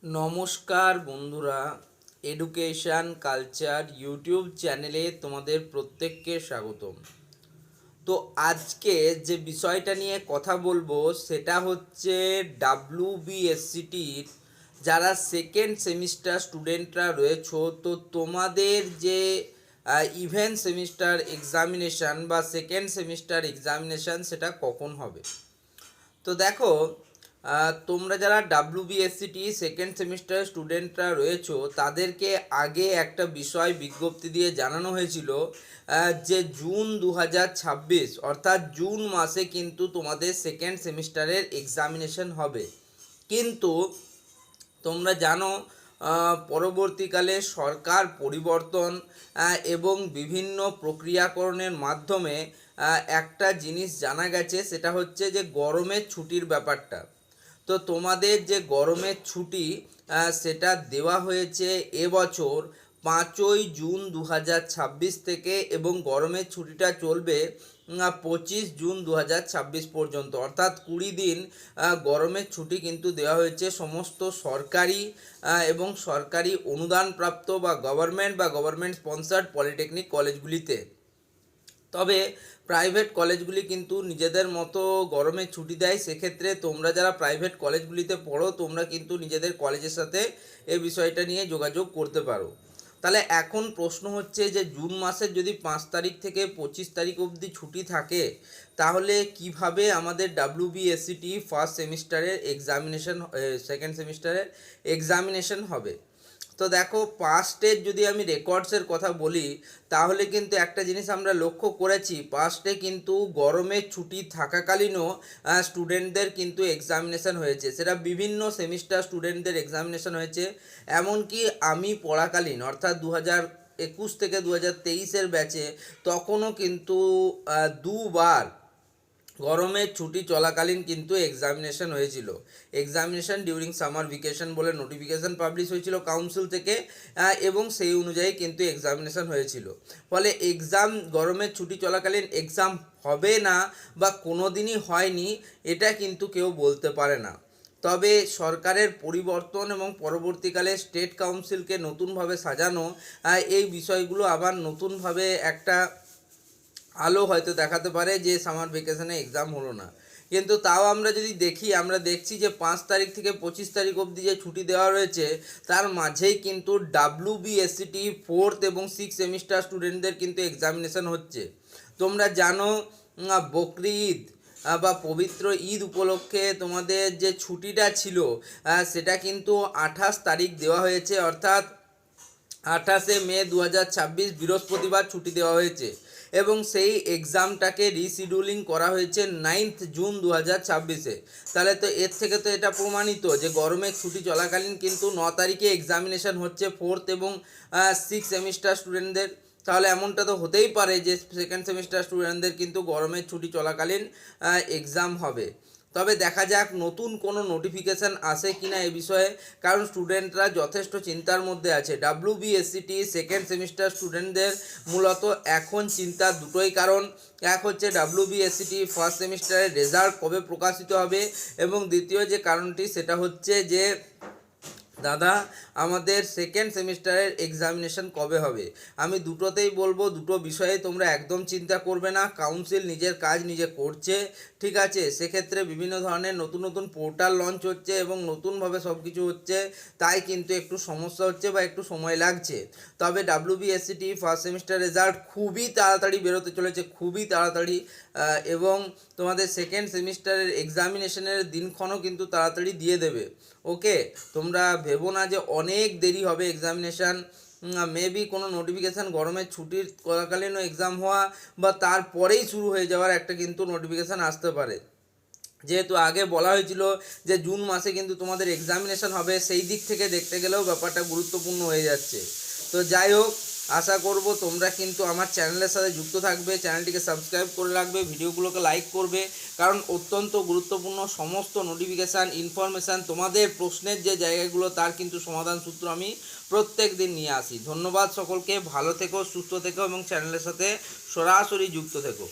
নমস্কার বন্ধুরা, education culture YouTube চ্যানেলে তোমাদের প্রত্যেককে স্বাগতম। তো আজকে যে বিষয়টা নিয়ে কথা বলবো সেটা হচ্ছে ডাব্লিউবিএসসিটির যারা সেকেন্ড সেমিস্টার স্টুডেন্টরা রয়েছো, তো তোমাদের যে ইভেন্ট সেমিস্টার এক্সামিনেশান বা সেকেন্ড সেমিস্টার এক্সামিনেশান সেটা কখন হবে। তো দেখো, তোমরা যারা ডাব্লিউবিএসসিটি সেকেন্ড সেমিস্টার স্টুডেন্টরা রয়েছো তাদেরকে আগে একটা বিষয় বিজ্ঞপ্তি দিয়ে জানানো হয়েছিল যে জুন 2026 অর্থাৎ জুন মাসে কিন্তু তোমাদের সেকেন্ড সেমিস্টারের এক্সামিনেশন হবে। কিন্তু তোমরা জানো পরবর্তীকালে সরকার পরিবর্তন এবং বিভিন্ন প্রক্রিয়াকরণের মাধ্যমে একটা জিনিস জানা গেছে, সেটা হচ্ছে যে গরমের ছুটির ব্যাপারটা। তো তোমাদের যে গরমের ছুটি সেটা দেওয়া হয়েছে এবছর 5ই জুন 2026 থেকে, এবং গরমের ছুটিটা চলবে 25 জুন 2026 পর্যন্ত, অর্থাৎ 20 দিন গরমের ছুটি কিন্তু দেওয়া হয়েছে সমস্ত সরকারি এবং সরকারি অনুদানপ্রাপ্ত বা গভর্নমেন্ট স্পন্সার্ড পলিটেকনিক কলেজগুলিতে। তবে প্রাইভেট কলেজগুলি কিন্তু নিজেদের মতো গরমের ছুটি দেয়। সেক্ষেত্রে তোমরা যারা প্রাইভেট কলেজগুলিতে পড়ো তোমরা কিন্তু নিজেদের কলেজের সাথে এই বিষয়টা নিয়ে যোগাযোগ করতে পারো। তাহলে এখন প্রশ্ন হচ্ছে যে জুন মাসের যদি 5 তারিখ থেকে 25 তারিখ অবধি ছুটি থাকে, তাহলে কিভাবে আমাদের ডাব্লিউবিএসসিটি ফার্স্ট সেমিস্টারের এক্সামিনেশন সেকেন্ড সেমিস্টারের এক্সামিনেশন হবে। তো দেখো, পাস্টের যদি আমি রেকর্ডসের কথা বলি তাহলে কিন্তু একটা জিনিস আমরা লক্ষ্য করেছি, পাস্টে কিন্তু গরমের ছুটি থাকাকালীনও স্টুডেন্টদের কিন্তু এক্সামিনেশন হয়েছে, সেটা বিভিন্ন সেমিস্টার স্টুডেন্টদের এক্সামিনেশন হয়েছে। এমনকি আমি পড়াকালীন অর্থাৎ 2021 থেকে 2023-এর ব্যাচে তখনও কিন্তু দুবার গরমের ছুটি চলাকালীন কিন্তু এক্সামিনেশন হয়েছিল। এক্সামিনেশন ডিউরিং সামার ভ্যাকেশন বলে নোটিফিকেশান পাবলিশ হয়েছিল কাউন্সিল থেকে, এবং সেই অনুযায়ী কিন্তু এক্সামিনেশন হয়েছিল। ফলে এক্সাম গরমের ছুটি চলাকালীন এক্সাম হবে না বা কোনো দিনই হয়নি এটা কিন্তু কেউ বলতে পারে না। তবে সরকারের পরিবর্তন এবং পরবর্তীকালে স্টেট কাউন্সিলকে নতুনভাবে সাজানো এই বিষয়গুলো আবার নতুনভাবে একটা আলো হয়তো দেখাতে পারে যে সামার ভ্যাকেশনে এক্সাম হলো না। কিন্তু তাও আমরা যদি দেখি, আমরা দেখছি যে 5 তারিখ থেকে 25 তারিখ অবধি যে ছুটি দেওয়া রয়েছে তার মাঝেই কিন্তু ডাব্লিউবিএসসিটি ফোর্থ এবং সিক্স সেমিস্টার স্টুডেন্টদের কিন্তু এক্সামিনেশন হচ্ছে। তোমরা জানো বকরি ঈদ বা পবিত্র ঈদ উপলক্ষে তোমাদের যে ছুটিটা ছিল সেটা কিন্তু 28 তারিখ দেওয়া হয়েছে, অর্থাৎ 28শে মে 2026 বৃহস্পতিবার ছুটি দেওয়া হয়েছে, এবং সেই এক্সামটাকে রিশিডিউলিং করা হয়েছে 9 জুন 2026-এ। তাহলে তো এর থেকে তো এটা প্রমাণিত যে গরমের ছুটি চলাকালীন কিন্তু 9 তারিখে এক্সামিনেশন হচ্ছে ফোর্থ এবং সিক্স সেমিস্টার স্টুডেন্টদের। তাহলে এমনটা তো হতেই পারে যে সেকেন্ড সেমিস্টার স্টুডেন্টদের কিন্তু গরমের ছুটি চলাকালীন এক্সাম হবে। তবে দেখা যাক নতুন কোনো নোটিফিকেশান আসে কি না এ বিষয়ে, কারণ স্টুডেন্টরা যথেষ্ট চিন্তার মধ্যে আছে। ডাব্লিউবিএসসিটি সেকেন্ড সেমিস্টার স্টুডেন্টদের মূলত এখন চিন্তা দুটোই কারণ। এক হচ্ছে ডাব্লিউবিএসসিটি ফার্স্ট সেমিস্টারের রেজাল্ট কবে প্রকাশিত হবে, এবং দ্বিতীয় যে কারণটি সেটা হচ্ছে যে দাদা আমাদের সেকেন্ড সেমিস্টারের এক্সামিনেশন কবে হবে। আমি দুটোতেই বলবো, দুটো বিষয়ে তোমরা একদম চিন্তা করবে না। কাউন্সিল নিজের কাজ নিজে করছে, ঠিক আছে। সেক্ষেত্রে বিভিন্ন ধরনের নতুন নতুন পোর্টাল লঞ্চ হচ্ছে এবং নতুনভাবে সব কিছু হচ্ছে, তাই কিন্তু একটু সমস্যা হচ্ছে বা একটু সময় লাগছে। তবে ডাব্লিউবিএসসিটি ফার্স্ট সেমিস্টার রেজাল্ট খুবই তাড়াতাড়ি বেরোতে চলেছে, খুবই তাড়াতাড়ি, এবং তোমাদের সেকেন্ড সেমিস্টারের এক্সামিনেশনের দিনক্ষণও কিন্তু তাড়াতাড়ি দিয়ে দেবে। ওকে, তোমরা ভেবো না যে অনেক দেরি হবে এক্সামিনেশান। মেবি কোনো নোটিফিকেশান গরমের ছুটির চলাকালীনও এক্সাম হওয়া বা তারপরেই শুরু হয়ে যাওয়ার একটা কিন্তু নোটিফিকেশান আসতে পারে। যেহেতু আগে বলা হয়েছিল যে জুন মাসে কিন্তু তোমাদের এক্সামিনেশন হবে, সেই দিক থেকে দেখতে গেলেও ব্যাপারটা গুরুত্বপূর্ণ হয়ে যাচ্ছে। তো যাই হোক, আশা করব তোমরা কিন্তু আমার চ্যানেলের সাথে যুক্ত থাকবে, চ্যানেলটিকে সাবস্ক্রাইব করে রাখবে, ভিডিওগুলোকে লাইক করবে, কারণ অত্যন্ত গুরুত্বপূর্ণ সমস্ত নোটিফিকেশান ইনফরমেশান তোমাদের প্রশ্নের যে জায়গাগুলো তার কিন্তু সমাধান সূত্র আমি প্রত্যেক দিন নিয়ে আসি। ধন্যবাদ সকলকে, ভালো থেকো, সুস্থ থেকো এবং চ্যানেলের সাথে সরাসরি যুক্ত থেকো।